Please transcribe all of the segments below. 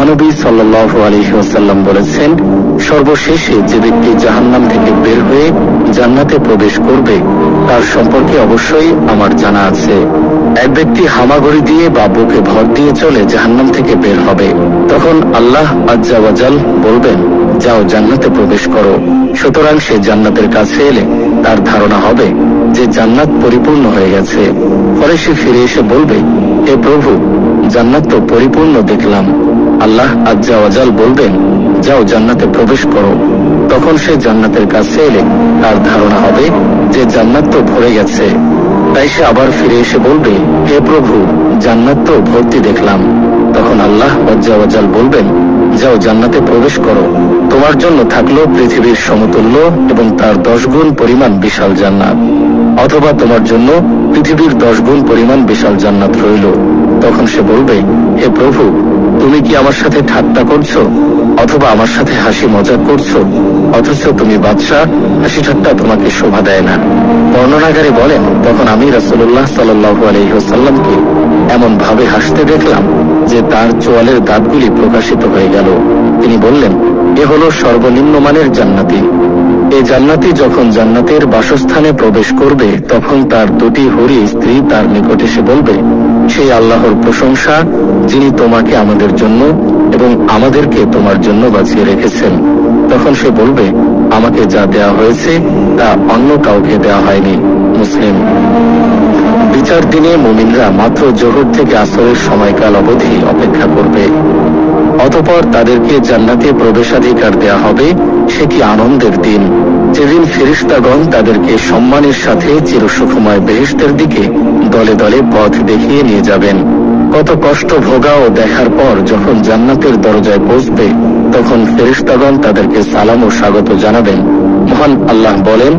মহানবী সাল্লাল্লাহু আলাইহি ওয়াসাল্লাম বলেছেন, সর্বশেষে যে ব্যক্তি জাহান্নাম থেকে বের হয়ে জান্নাতে প্রবেশ করবে তার সম্পর্কে অবশ্যই আমার জানা আছে। এক ব্যক্তি হামাগুড়ি দিয়ে বা বুকে ভর দিয়ে চলে জাহান্নাম থেকে বের হবে, তখন আল্লাহ আজ্জা ওয়া জাল বলবেন, যাও জান্নাতে প্রবেশ করো। সুতরাং সে জান্নাতের কাছে এলে তার ধারণা হবে যে জান্নাত পরিপূর্ণ হয়ে গেছে। ফলে সে ফিরে এসে বলবে, হে প্রভু, জান্নাত তো পরিপূর্ণ দেখলাম। আল্লাহ আজ্জা ওয়া জাল বলবেন, যাও জান্নাতে প্রবেশ করো। তখন সে জান্নাতের কাছে এলে তার ধারণা হবে যে জান্নাত তো ভরে গেছে। তাই সে আবার ফিরে এসে বলবে, হে প্রভু, জান্নাত তো ভর্তি দেখলাম। তখন আল্লাহ আজ্জা ওয়া জাল বলবেন, যাও জান্নাতে প্রবেশ করো। তোমার জন্য থাকলো পৃথিবীর সমতুল্য এবং তার 10 গুণ পরিমাণ বিশাল জান্নাত, অথবা তোমার জন্য পৃথিবীর 10 গুণ পরিমাণ বিশাল জান্নাত রইল। তখন সে বলবে, হে প্রভু, তুমি কি আমার সাথে ঠাট্টা করছো অথবা আমার সাথে হাসি মজাক করছো? অথচ তুমি বাদশাহ, হাসি ঠাট্টা তোমাকে শোভা দেয় না। বর্ণনাকারী বলেন, তখন আমি রাসূলুল্লাহ সাল্লাল্লাহু আলাইহি ওয়াসাল্লামকে এমন ভাবে হাসতে দেখলাম যে তার চোয়ালের দাঁতগুলি প্রকাশিত হয়ে গেল। তিনি বললেন, এ হলো সর্বনিম্ন মানের জান্নাতি। এই জান্নাতি যখন জান্নাতের বাসস্থানে প্রবেশ করবে তখন তার 2টি হুরি স্ত্রী তার নিকট এসে বলবে, সেই আল্লাহর প্রশংসা যিনি তোমাকে আমাদের জন্য এবং আমাদেরকে তোমার জন্য বাঁচিয়ে রেখেছেন। তখন সে বলবে, আমাকে যা দেয়া হয়েছে তা অন্য কাউকে দেওয়া হয়নি। মুসলিম। বিচার দিনে মুমিনরা মাত্র জোহর থেকে আসরের সময়কাল অবধি অপেক্ষা করবে। অতঃপর তাদেরকে জান্নাতে প্রবেশাধিকার দেয়া হবে। সে কি আনন্দের দিন, যেদিন ফেরেশতাগণ তাদেরকে সম্মানের সাথে চিরসুখময় বেহেশতের দিকে দলে দলে পথ দেখিয়ে নিয়ে যাবেন। কত কষ্ট ভোগা ও দেখার পর যখন জান্নাতের দরজায় পৌঁছবে তখন ফেরেশতাগণ তাদেরকে সালাম ও স্বাগত জানাবেন। মহান আল্লাহ বলেন,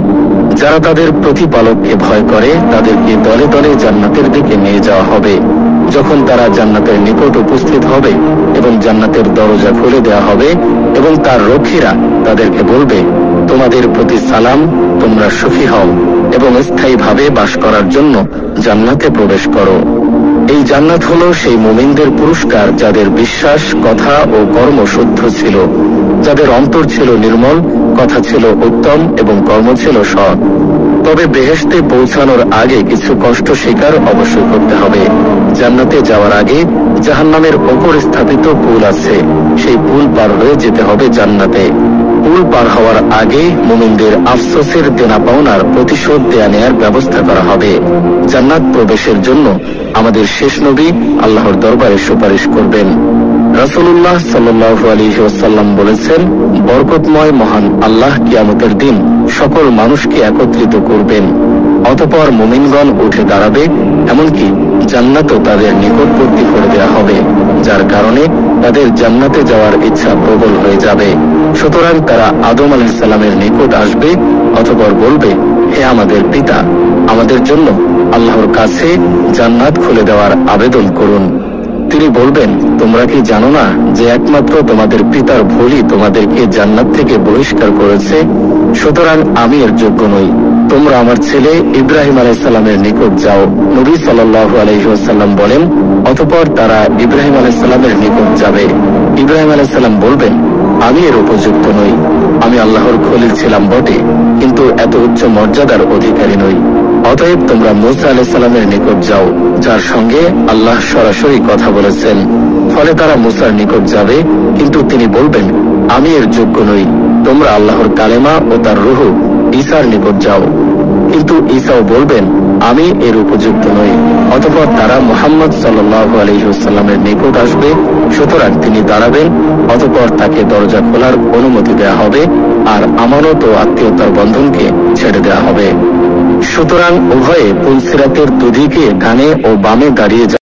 যারা তাদের প্রতিপালককে ভয় করে তাদেরকে দলে দলে জান্নাতের দিকে নিয়ে যাওয়া হবে। যখন তারা জান্নাতের নিকট উপস্থিত হবে এবং জান্নাতের দরজা খুলে দেওয়া হবে এবং তার রক্ষীরা তাদেরকে বলবে, তোমাদের প্রতি সালাম, তোমরা সুখী হও এবং স্থায়ীভাবে বাস করার জন্য জান্নাতে প্রবেশ করো। এই জান্নাত হলো সেই মুমিনদের পুরস্কার যাদের বিশ্বাস, কথা ও কর্ম শুদ্ধ ছিল, যাদের অন্তর ছিল নির্মল, কথা ছিল উত্তম এবং কর্ম ছিল সৎ। তবে বেহেশতে পৌঁছানোর আগে কিছু কষ্ট স্বীকার অবশ্যই করতে হবে। জান্নাতে যাওয়ার আগে জাহান্নামের ওপর স্থাপিত পুল আছে, সেই পুল পার হয়ে যেতে হবে জান্নাতে। পুল পার হওয়ার আগে মুমিনদের আফসোসের দেনা পাওনার প্রতিশোধ দেয়া নেয়ার ব্যবস্থা করা হবে। জান্নাত প্রবেশের জন্য আমাদের শেষ নবী আল্লাহর দরবারে সুপারিশ করবেন। রাসূলুল্লাহ সাল্লাল্লাহু আলাইহি ওয়াসাল্লাম বলেছেন, বরকতময় মহান আল্লাহ কিয়ামতের দিন সকল মানুষকে একত্রিত করবেন। অতঃপর মুমিনগণ উঠে দাঁড়াবে, এমনকি জান্নাতও তাদের নিকটবর্তী করে দেয়া হবে, যার কারণে তাদের জান্নাতে যাওয়ার ইচ্ছা প্রবল হয়ে যাবে। সুতরাং তারা আদম আলাইহিস সালামের নিকট আসবে, অতঃপর বলবে, হে আমাদের পিতা, আমাদের জন্য আল্লাহর কাছে জান্নাত খুলে দেওয়ার আবেদন করুন। তিনি বলবেন, তোমরা কি জানো না যে একমাত্র তোমাদের পিতার ভুলই তোমাদেরকে জান্নাত থেকে বহিষ্কার করেছে? সুতরাং আমি এর যোগ্য নই। তোমরা আমার ছেলে ইব্রাহিম আলাইহিস সালামের নিকট যাও। নবী সাল্লাল্লাহু আলাইহি ওয়াসাল্লাম বলেন, অতঃপর তারা ইব্রাহিম আলাইহিস সালামের নিকট যাবে। ইব্রাহিম আলাইহিস সালাম বলবেন, আমি এর উপযুক্ত নই। আমি আল্লাহর খলিল ছিলাম বটে, কিন্তু এত উচ্চ মর্যাদার অধিকারী নই। অতএব তোমরা মূসা আলাইহিস সালামের নিকট যাও, যার সঙ্গে আল্লাহ সরাসরি কথা বলেছেন। ফলে তারা মূসার নিকট যাবে, কিন্তু তিনি বলবেন, আমি এর যোগ্য নই। তোমরা আল্লাহর কালেমা ও তার রূহ ঈসার নিকট যাও, কিন্তু ঈসাও বলবেন, আমি এর উপযুক্ত নই। অতঃপর তারা মুহাম্মদ সাল্লাল্লাহু আলাইহি ওয়াসাল্লামের নিকট আসবে। সুতরাং তিনি দাঁড়াবেন, অতঃপর তাকে দরজা খোলার অনুমতি দেয়া হবে আর আমানত ও আত্মীয়তার বন্ধনকে ছেড়ে দেয়া হবে। সুতরাং উভয়ে পুলসিরাতের দুদিকে ডানে ও বামে দাঁড়িয়ে